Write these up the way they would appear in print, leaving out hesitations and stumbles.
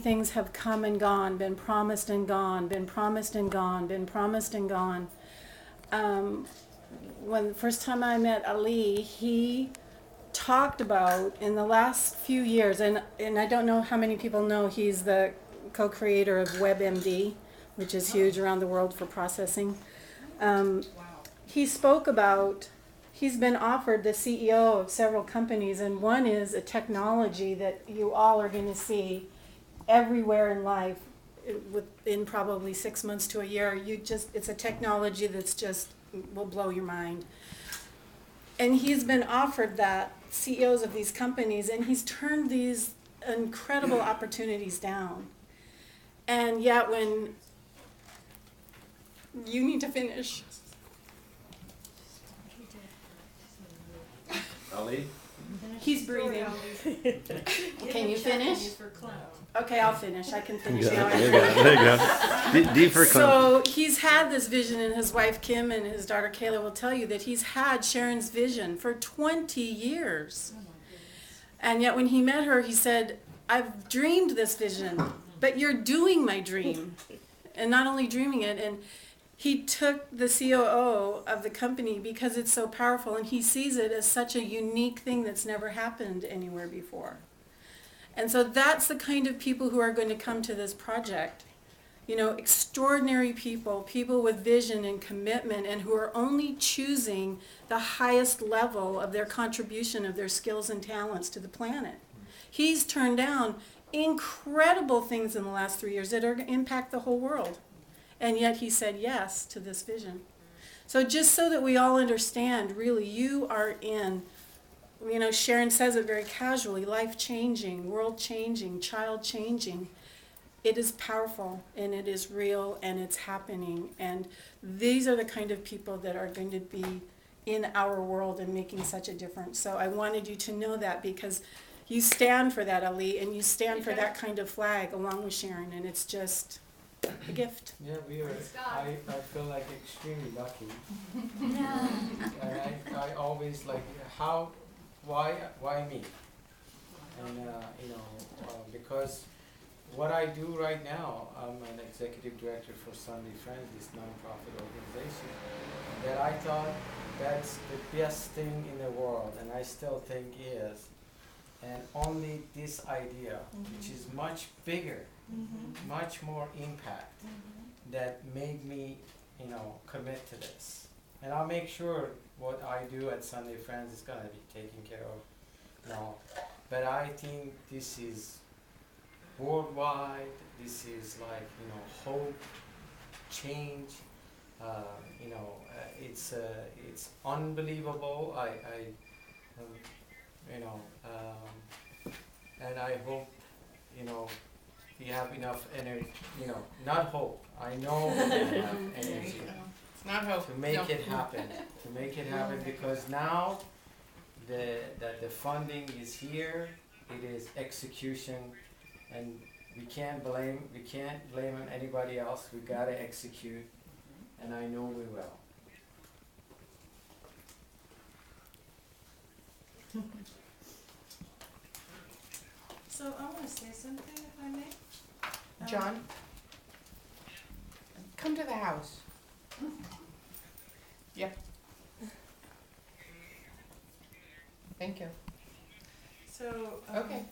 things have come and gone, been promised and gone, been promised and gone, been promised and gone. When the first time I met Ali, he talked about in the last few years, and I don't know how many people know, he's the co-creator of WebMD, which is huge around the world for processing. He spoke about, he's been offered the CEO of several companies, and one is a technology that you all are going to see everywhere in life within probably 6 months to a year. It's a technology that's just will blow your mind. And he's been offered that, CEOs of these companies, and he's turned these incredible opportunities down. And yet when you need to finish. Ali? He's breathing. Can you finish? Okay, I'll finish. I can finish now. There you go. D for So he's had this vision, and his wife Kim and his daughter Kayla will tell you that he's had Sharon's vision for 20 years. And yet when he met her, he said, I've dreamed this vision, but you're doing my dream. And not only dreaming it, and he took the COO of the company because it's so powerful, and he sees it as such a unique thing that's never happened anywhere before. And so that's the kind of people who are going to come to this project. You know, extraordinary people, people with vision and commitment, and who are only choosing the highest level of their contribution of their skills and talents to the planet. He's turned down incredible things in the last 3 years that are going to impact the whole world. And yet he said yes to this vision. So just so that we all understand, really, you are in, you know, Sharon says it very casually, life-changing, world-changing, child-changing. It is powerful, and it is real, and it's happening. And these are the kind of people that are going to be in our world and making such a difference. So I wanted you to know that, because you stand for that, Ali, and you stand for that kind of flag along with Sharon, and it's just a gift. Yeah, I feel like extremely lucky. And I always like, why me? And because what I do right now, I'm an executive director for Sunday Friends, this nonprofit organization, that I thought that's the best thing in the world, and I still think is. And only this idea, which is much bigger, much more impact, that made me, commit to this. And I'll make sure what I do at Sunday Friends is going to be taken care of. But I think this is worldwide. This is like, hope, change. It's unbelievable. And I hope, we have enough energy, not hope. I know we have energy It's not hope. to make it happen, because now the funding is here, it is execution, and we can't blame on anybody else. We gotta execute, and I know we will. So I want to say something, if I may. John, come to the house. Yep. Thank you. So, Okay.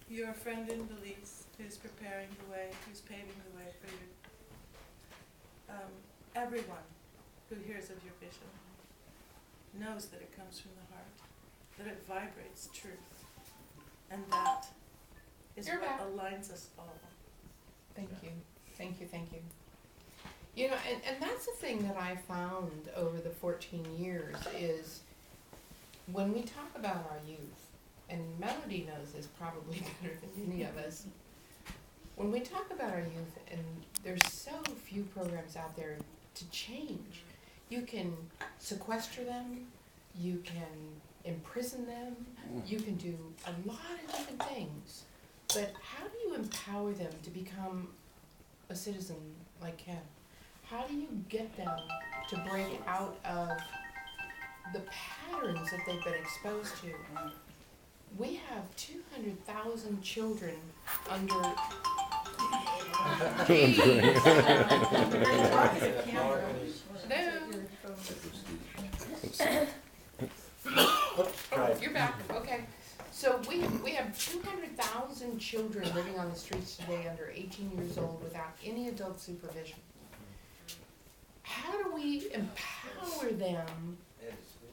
you're a friend in Belize who's preparing the way, who's paving the way for you. Everyone who hears of your vision knows that it comes from the heart, that it vibrates truth, and that is You're what back. aligns us all. Thank you. You know, and that's the thing that I found over the 14 years is when we talk about our youth, and Melody knows this probably better than any of us, when we talk about our youth, and there's so few programs out there to change. You can sequester them, you can imprison them, you can do a lot of different things. But how do you empower them to become a citizen like Ken? How do you get them to break out of the patterns that they've been exposed to? We have 200,000 children under. Oh, you're back. Okay. So we have 200,000 children living on the streets today under 18 years old without any adult supervision. How do we empower them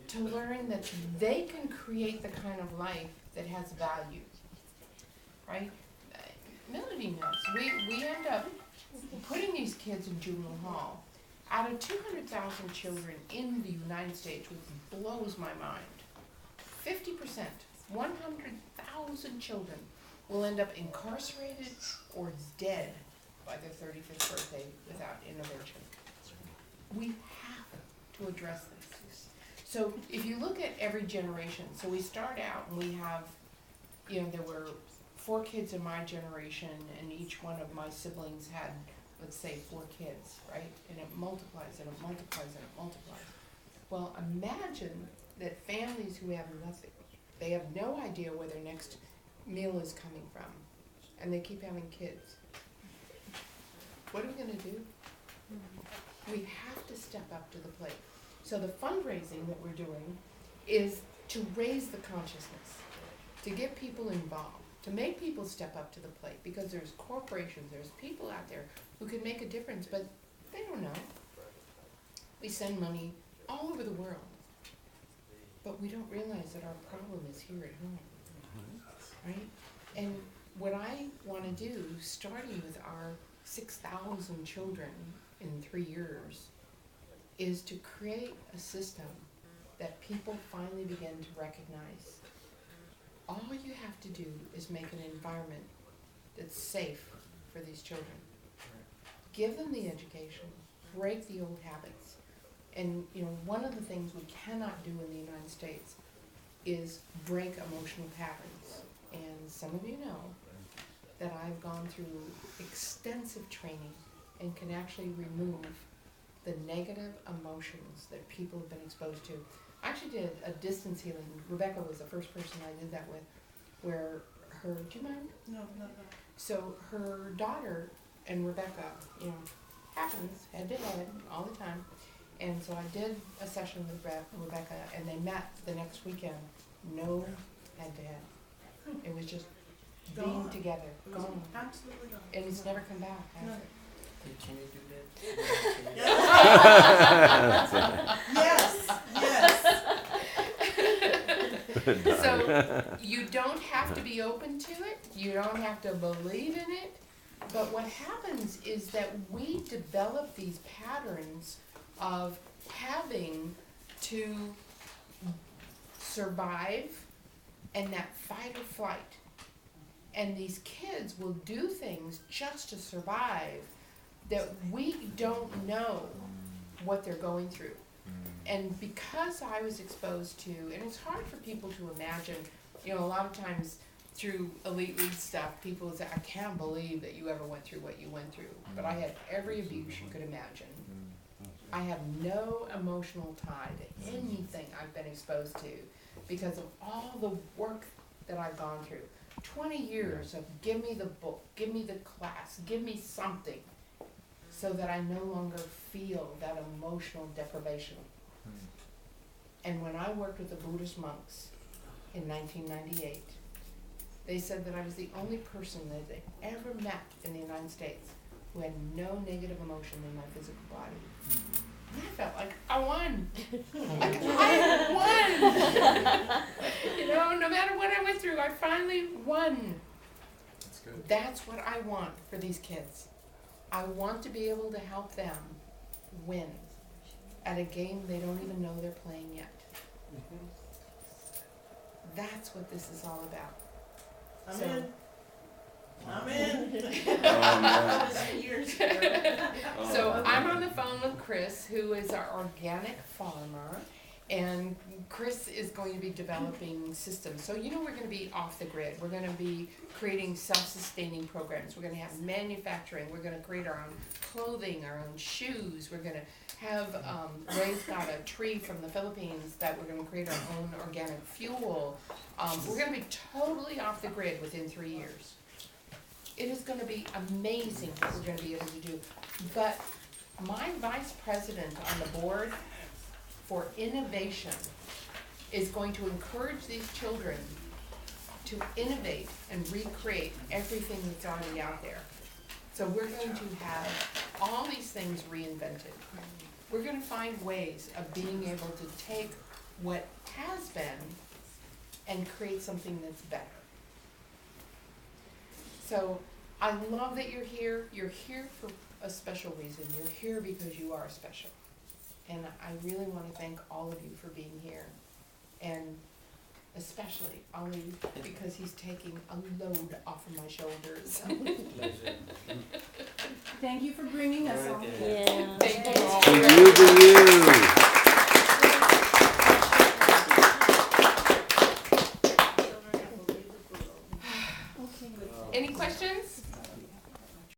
to learn that they can create the kind of life that has value? Right? Melody knows. We end up putting these kids in juvenile hall. Out of 200,000 children in the United States, which blows my mind, 50%, 100,000 children will end up incarcerated or dead by their 35th birthday without intervention. We have to address this. So if you look at every generation, so we start out and we have, there were 4 kids in my generation, and each one of my siblings had, let's say, 4 kids, right? And it multiplies and it multiplies and it multiplies. Well, imagine that families who have nothing, they have no idea where their next meal is coming from, and they keep having kids. What are we going to do? We have to step up to the plate. So the fundraising that we're doing is to raise the consciousness, to get people involved, to make people step up to the plate, because there's corporations, there's people out there who can make a difference, but they don't know. We send money all over the world, but we don't realize that our problem is here at home, right? And what I want to do, starting with our 6,000 children in 3 years, is to create a system that people finally begin to recognize. All you have to do is make an environment that's safe for these children. Give them the education, break the old habits. And one of the things we cannot do in the United States is break emotional patterns. And some of you know that I've gone through extensive training and can actually remove the negative emotions that people have been exposed to. I actually did a distance healing. Rebecca was the first person I did that with, where do you mind? No. So her daughter and Rebecca, happens head to head all the time. And so I did a session with Rebecca, and they met the next weekend, no head to head. It was just being together, gone. Absolutely gone. And it's never come back, has No. it? Can you do that? Yes. So you don't have to be open to it, you don't have to believe in it, but what happens is that we develop these patterns of having to survive and that fight or flight. And these kids will do things just to survive that we don't know what they're going through. And because I was exposed to, and it's hard for people to imagine, a lot of times through elite league stuff, people say, I can't believe that you ever went through what you went through. But I had every abuse you could imagine. I have no emotional tie to anything I've been exposed to because of all the work that I've gone through. 20 years of give me the book, give me the class, give me something so that I no longer feel that emotional deprivation. And when I worked with the Buddhist monks in 1998, they said that I was the only person that they ever met in the United States who had no negative emotion in my physical body. And I felt like I won. Like I won. No matter what I went through, I finally won. That's good. That's what I want for these kids. I want to be able to help them win at a game they don't even know they're playing yet. That's what this is all about. I'm So- in. I'm in. So I'm on the phone with Chris, who is our organic farmer, and Chris is going to be developing systems. So we're going to be off the grid. We're going to be creating self-sustaining programs. We're going to have manufacturing. We're going to create our own clothing, our own shoes. We're going to have, Ray's got a tree from the Philippines that we're gonna create our own organic fuel. We're gonna be totally off the grid within 3 years. It is gonna be amazing what we're gonna be able to do. But my vice president on the board for innovation is going to encourage these children to innovate and recreate everything that's already out there. So we're going to have all these things reinvented. We're gonna find ways of being able to take what has been and create something that's better. So I love that you're here. You're here for a special reason. You're here because you are special. And I really want to thank all of you for being here. And especially Ali, because he's taking a load off of my shoulders. Pleasure. Thank you for bringing us all. Yeah. Thank you all. UBU.